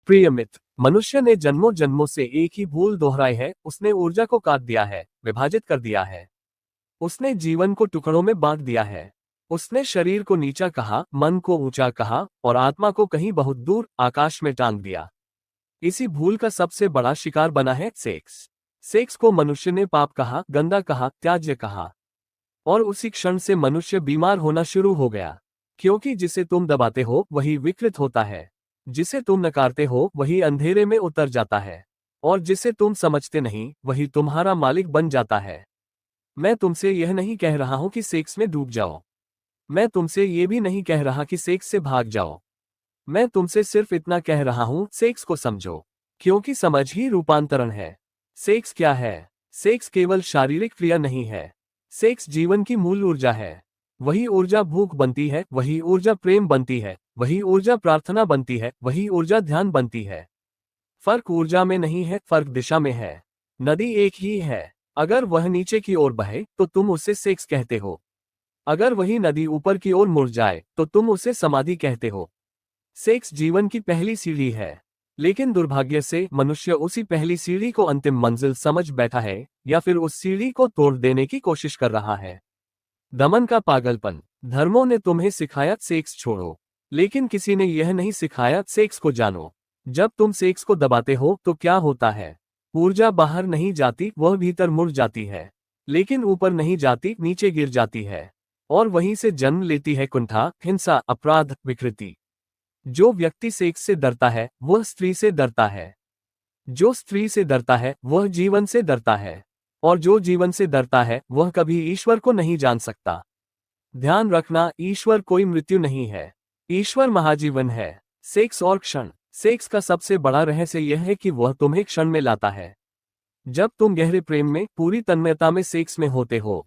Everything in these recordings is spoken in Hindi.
प्रिय मित्र, मनुष्य ने जन्मों जन्मों से एक ही भूल दोहराई है। उसने ऊर्जा को काट दिया है, विभाजित कर दिया है। उसने जीवन को टुकड़ों में बांट दिया है। उसने शरीर को नीचा कहा, मन को ऊंचा कहा और आत्मा को कहीं बहुत दूर आकाश में टांग दिया। इसी भूल का सबसे बड़ा शिकार बना है सेक्स। सेक्स को मनुष्य ने पाप कहा, गंदा कहा, त्याज्य कहा। और उसी क्षण से मनुष्य बीमार होना शुरू हो गया। क्योंकि जिसे तुम दबाते हो वही विकृत होता है, जिसे तुम नकारते हो वही अंधेरे में उतर जाता है, और जिसे तुम समझते नहीं वही तुम्हारा मालिक बन जाता है। मैं तुमसे यह नहीं कह रहा हूं कि सेक्स में डूब जाओ। मैं तुमसे ये भी नहीं कह रहा कि सेक्स से भाग जाओ। मैं तुमसे सिर्फ इतना कह रहा हूं, सेक्स को समझो, क्योंकि समझ ही रूपांतरण है। सेक्स क्या है? सेक्स केवल शारीरिक क्रिया नहीं है। सेक्स जीवन की मूल ऊर्जा है। वही ऊर्जा भूख बनती है, वही ऊर्जा प्रेम बनती है, वही ऊर्जा प्रार्थना बनती है, वही ऊर्जा ध्यान बनती है। फर्क ऊर्जा में नहीं है, फर्क दिशा में है। नदी एक ही है। अगर वह नीचे की ओर बहे तो तुम उसे सेक्स कहते हो। अगर वही नदी ऊपर की ओर मुड़ जाए तो तुम उसे समाधि कहते हो। सेक्स जीवन की पहली सीढ़ी है, लेकिन दुर्भाग्य से मनुष्य उसी पहली सीढ़ी को अंतिम मंजिल समझ बैठा है, या फिर उस सीढ़ी को तोड़ देने की कोशिश कर रहा है। दमन का पागलपन। धर्मों ने तुम्हें सिखाया सेक्स छोड़ो, लेकिन किसी ने यह नहीं सिखाया सेक्स को जानो। जब तुम सेक्स को दबाते हो तो क्या होता है? ऊर्जा बाहर नहीं जाती, वह भीतर मुड़ जाती है। लेकिन ऊपर नहीं जाती, नीचे गिर जाती है। और वहीं से जन्म लेती है कुंठा, हिंसा, अपराध, विकृति। जो व्यक्ति सेक्स से डरता है वह स्त्री से डरता है। जो स्त्री से डरता है वह जीवन से डरता है। और जो जीवन से डरता है वह कभी ईश्वर को नहीं जान सकता। ध्यान रखना, ईश्वर कोई मृत्यु नहीं है। ईश्वर महाजीवन है। सेक्स और क्षण। सेक्स का सबसे बड़ा रहस्य यह है कि वह तुम्हें क्षण में लाता है। जब तुम गहरे प्रेम में, पूरी तन्मयता में सेक्स में होते हो,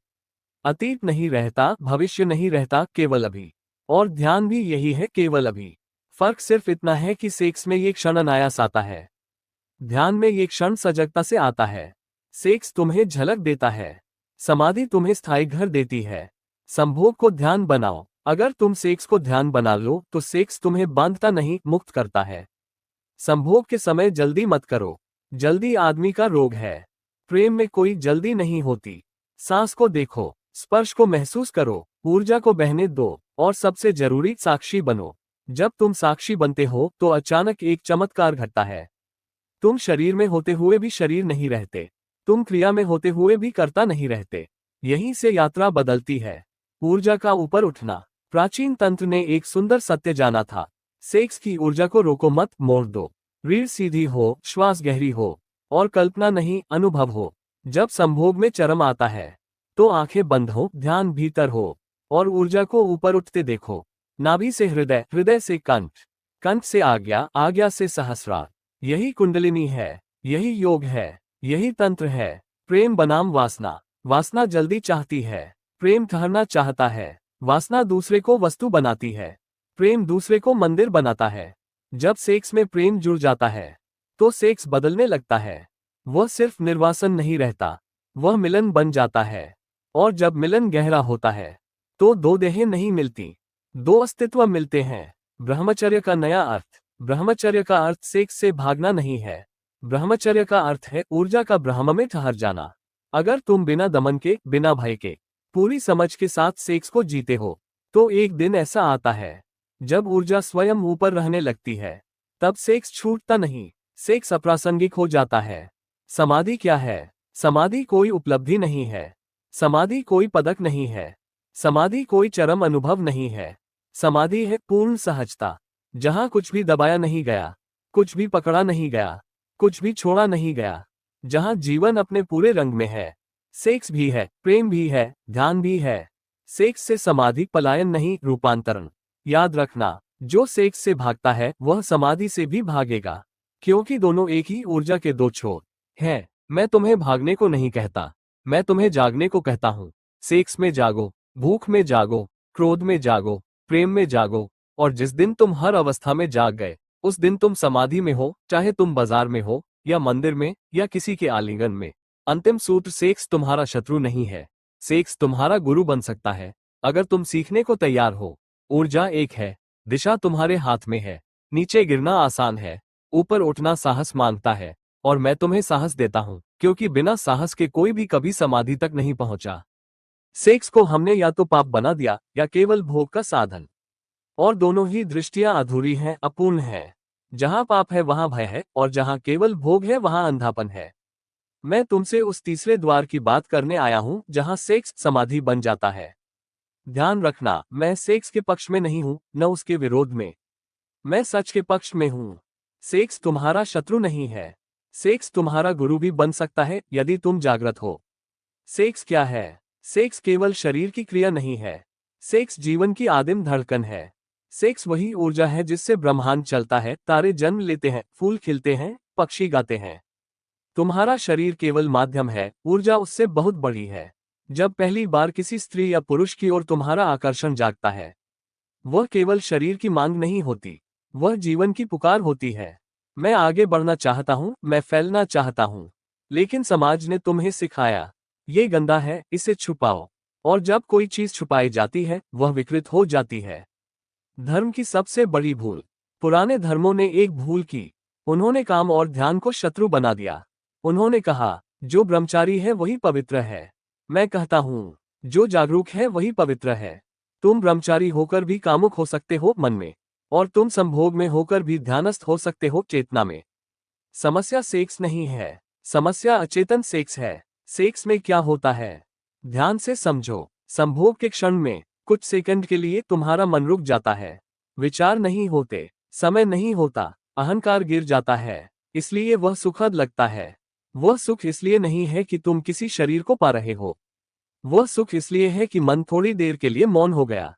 अतीत नहीं रहता, भविष्य नहीं रहता, केवल अभी। और ध्यान भी यही है, केवल अभी। फर्क सिर्फ इतना है कि सेक्स में ये क्षण अनायास आता है, ध्यान में ये क्षण सजगता से आता है। सेक्स तुम्हें झलक देता है, समाधि तुम्हें स्थायी घर देती है। संभोग को ध्यान बनाओ। अगर तुम सेक्स को ध्यान बना लो तो सेक्स तुम्हें बांधता नहीं, मुक्त करता है। संभोग के समय जल्दी मत करो। जल्दी आदमी का रोग है। प्रेम में कोई जल्दी नहीं होती। सांस को देखो, स्पर्श को महसूस करो, ऊर्जा को बहने दो, और सबसे जरूरी, साक्षी बनो। जब तुम साक्षी बनते हो तो अचानक एक चमत्कार घटता है। तुम शरीर में होते हुए भी शरीर नहीं रहते। तुम क्रिया में होते हुए भी कर्ता नहीं रहते। यहीं से यात्रा बदलती है। ऊर्जा का ऊपर उठना। प्राचीन तंत्र ने एक सुंदर सत्य जाना था। सेक्स की ऊर्जा को रोको मत, मोड़ दो। रीढ़ सीधी हो, श्वास गहरी हो, और कल्पना नहीं, अनुभव हो। जब संभोग में चरम आता है तो आंखें बंद हो, ध्यान भीतर हो, और ऊर्जा को ऊपर उठते देखो। नाभि से हृदय, हृदय से कंठ, कंठ से आज्ञा, आज्ञा से सहस्रार। यही कुंडलिनी है, यही योग है, यही तंत्र है। प्रेम बनाम वासना। वासना जल्दी चाहती है, प्रेम ठहरना चाहता है। वासना दूसरे को वस्तु बनाती है, प्रेम दूसरे को मंदिर बनाता है। जब सेक्स में प्रेम जुड़ जाता है तो सेक्स बदलने लगता है। वह सिर्फ निर्वासन नहीं रहता, वह मिलन बन जाता है। और जब मिलन गहरा होता है तो दो देहें नहीं मिलती, दो अस्तित्व मिलते हैं। ब्रह्मचर्य का नया अर्थ। ब्रह्मचर्य का अर्थ सेक्स से भागना नहीं है। ब्रह्मचर्य का अर्थ है ऊर्जा का ब्रह्म में ठहर जाना। अगर तुम बिना दमन के, बिना भय के, पूरी समझ के साथ सेक्स को जीते हो तो एक दिन ऐसा आता है जब ऊर्जा स्वयं ऊपर रहने लगती है। तब सेक्स छूटता नहीं, सेक्स अप्रासंगिक हो जाता है। समाधि क्या है? समाधि कोई उपलब्धि नहीं है। समाधि कोई पदक नहीं है। समाधि कोई चरम अनुभव नहीं है। समाधि है पूर्ण सहजता, जहां कुछ भी दबाया नहीं गया, कुछ भी पकड़ा नहीं गया, कुछ भी छोड़ा नहीं गया। जहां जीवन अपने पूरे रंग में है। सेक्स भी है, प्रेम भी है, ध्यान भी है। सेक्स से समाधि पलायन नहीं, रूपांतरण। याद रखना, जो सेक्स से भागता है वह समाधि से भी भागेगा, क्योंकि दोनों एक ही ऊर्जा के दो छोर हैं। मैं तुम्हें भागने को नहीं कहता, मैं तुम्हें जागने को कहता हूँ। सेक्स में जागो, भूख में जागो, क्रोध में जागो, प्रेम में जागो। और जिस दिन तुम हर अवस्था में जाग गए, उस दिन तुम समाधि में हो, चाहे तुम बाजार में हो, या मंदिर में, या किसी के आलिंगन में। अंतिम सूत्र, सेक्स तुम्हारा शत्रु नहीं है, सेक्स तुम्हारा गुरु बन सकता है, अगर तुम सीखने को तैयार हो। ऊर्जा एक है, दिशा तुम्हारे हाथ में है। नीचे गिरना आसान है, ऊपर उठना साहस मांगता है, और मैं तुम्हें साहस देता हूं, क्योंकि बिना साहस के कोई भी कभी समाधि तक नहीं पहुंचा। सेक्स को हमने या तो पाप बना दिया या केवल भोग का साधन। और दोनों ही दृष्टियां अधूरी हैं, अपूर्ण हैं। जहां पाप है वहां भय है, और जहां केवल भोग है वहां अंधापन है। मैं तुमसे उस तीसरे द्वार की बात करने आया हूं जहां सेक्स समाधि बन जाता है। ध्यान रखना, मैं सेक्स के पक्ष में नहीं हूं, न उसके विरोध में। मैं सच के पक्ष में हूं। सेक्स तुम्हारा शत्रु नहीं है। सेक्स तुम्हारा गुरु भी बन सकता है यदि तुम जागृत हो। सेक्स क्या है? सेक्स केवल शरीर की क्रिया नहीं है। सेक्स जीवन की आदिम धड़कन है। सेक्स वही ऊर्जा है जिससे ब्रह्मांड चलता है, तारे जन्म लेते हैं, फूल खिलते हैं, पक्षी गाते हैं। तुम्हारा शरीर केवल माध्यम है, ऊर्जा उससे बहुत बड़ी है। जब पहली बार किसी स्त्री या पुरुष की ओर तुम्हारा आकर्षण जागता है, वह केवल शरीर की मांग नहीं होती, वह जीवन की पुकार होती है। मैं आगे बढ़ना चाहता हूं, मैं फैलना चाहता हूं। लेकिन समाज ने तुम्हें सिखाया, ये गंदा है, इसे छुपाओ। और जब कोई चीज छुपाई जाती है, वह विकृत हो जाती है। धर्म की सबसे बड़ी भूल। पुराने धर्मों ने एक भूल की। उन्होंने काम और ध्यान को शत्रु बना दिया। उन्होंने कहा, जो ब्रह्मचारी है वही पवित्र है। मैं कहता हूं, जो जागरूक है वही पवित्र है। तुम ब्रह्मचारी होकर भी कामुक हो सकते हो मन में, और तुम संभोग में होकर भी ध्यानस्थ हो सकते हो चेतना में। समस्या सेक्स नहीं है, समस्या अचेतन सेक्स है। सेक्स में क्या होता है? ध्यान से समझो। संभोग के क्षण में कुछ सेकंड के लिए तुम्हारा मन रुक जाता है। विचार नहीं होते, समय नहीं होता, अहंकार गिर जाता है। इसलिए वह सुखद लगता है। वह सुख इसलिए नहीं है कि तुम किसी शरीर को पा रहे हो। वह सुख इसलिए है कि मन थोड़ी देर के लिए मौन हो गया।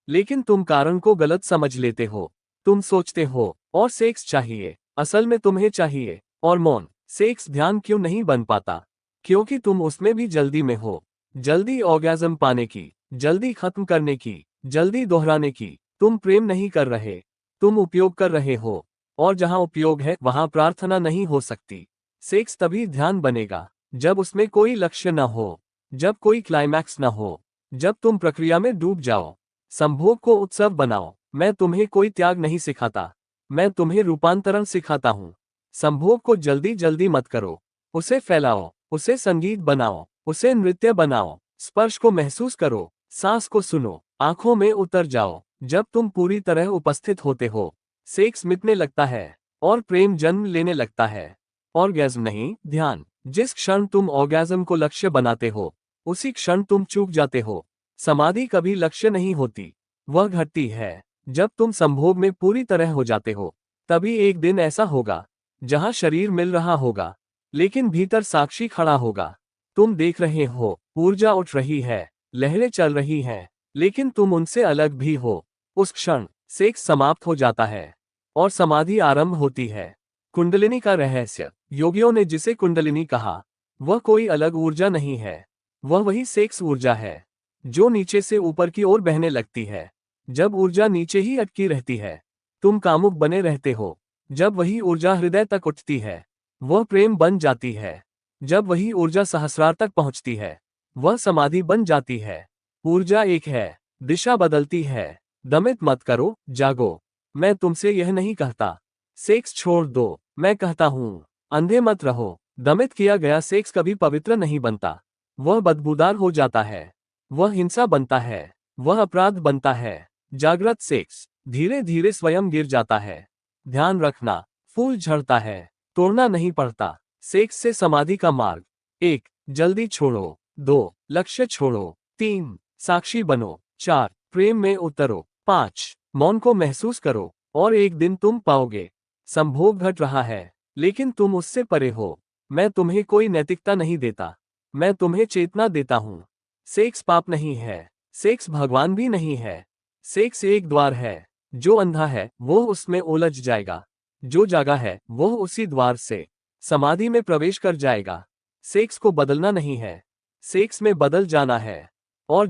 लेकिन तुम कारण को गलत समझ लेते हो। तुम सोचते हो, और सेक्स चाहिए, असल में तुम्हें चाहिए, और मौन। सेक्स ध्यान क्यों नहीं बन पाता? क्योंकि तुम उसमें भी जल्दी में हो। जल्दी ऑर्गेज़म पाने की, जल्दी खत्म करने की, जल्दी दोहराने की। तुम प्रेम नहीं कर रहे, तुम उपयोग कर रहे हो। और जहां उपयोग है वहां प्रार्थना नहीं हो सकती। सेक्स तभी ध्यान बनेगा जब उसमें कोई लक्ष्य न हो, जब कोई क्लाइमैक्स न हो, जब तुम प्रक्रिया में डूब जाओ। संभोग को उत्सव बनाओ। मैं तुम्हें कोई त्याग नहीं सिखाता, मैं तुम्हें रूपांतरण सिखाता हूँ। संभोग को जल्दी जल्दी मत करो, उसे फैलाओ, उसे संगीत बनाओ, उसे नृत्य बनाओ। स्पर्श को महसूस करो, सांस को सुनो, आंखों में उतर जाओ। जब तुम पूरी तरह उपस्थित होते हो, सेक्स मिटने लगता है, और प्रेम जन्म लेने लगता है। ऑर्गेज़म नहीं, ध्यान। जिस क्षण तुम ऑर्गेज़म को लक्ष्य बनाते हो, उसी क्षण तुम चूक जाते हो। समाधि कभी लक्ष्य नहीं होती, वह घटती है। जब तुम संभोग में पूरी तरह हो जाते हो, तभी एक दिन ऐसा होगा जहां शरीर मिल रहा होगा, लेकिन भीतर साक्षी खड़ा होगा। तुम देख रहे हो, ऊर्जा उठ रही है, लहरें चल रही हैं, लेकिन तुम उनसे अलग भी हो। उस क्षण सेक्स समाप्त हो जाता है, और समाधि आरंभ होती है। कुंडलिनी का रहस्य। योगियों ने जिसे कुंडलिनी कहा, वह कोई अलग ऊर्जा नहीं है, वह वही सेक्स ऊर्जा है जो नीचे से ऊपर की ओर बहने लगती है। जब ऊर्जा नीचे ही अटकी रहती है, तुम कामुक बने रहते हो। जब वही ऊर्जा हृदय तक उठती है, वह प्रेम बन जाती है। जब वही ऊर्जा सहस्रार तक पहुंचती है, वह समाधि बन जाती है। ऊर्जा एक है, दिशा बदलती है। दमित मत करो, जागो। मैं तुमसे यह नहीं कहता, सेक्स छोड़ दो। मैं कहता हूं, अंधे मत रहो। दमित किया गया सेक्स कभी पवित्र नहीं बनता, वह बदबूदार हो जाता है, वह हिंसा बनता है, वह अपराध बनता है। जागृत सेक्स धीरे धीरे स्वयं गिर जाता है। ध्यान रखना, फूल झड़ता है, तोड़ना नहीं पड़ता। सेक्स से समाधि का मार्ग। 1. जल्दी छोड़ो। 2. लक्ष्य छोड़ो। 3. साक्षी बनो। 4. प्रेम में उतरो। 5. मौन को महसूस करो, और एक दिन तुम पाओगे, संभोग घट रहा है, लेकिन तुम उससे परे हो। मैं तुम्हें कोई नैतिकता नहीं देता, मैं तुम्हें चेतना देता हूं। सेक्स पाप नहीं है, सेक्स भगवान भी नहीं है। सेक्स एक द्वार है, जो अंधा है वो उसमें उलझ जाएगा, जो जागा है वो उसी द्वार से समाधि में प्रवेश कर जाएगा। सेक्स को बदलना नहीं है, सेक्स में बदल जाना है। और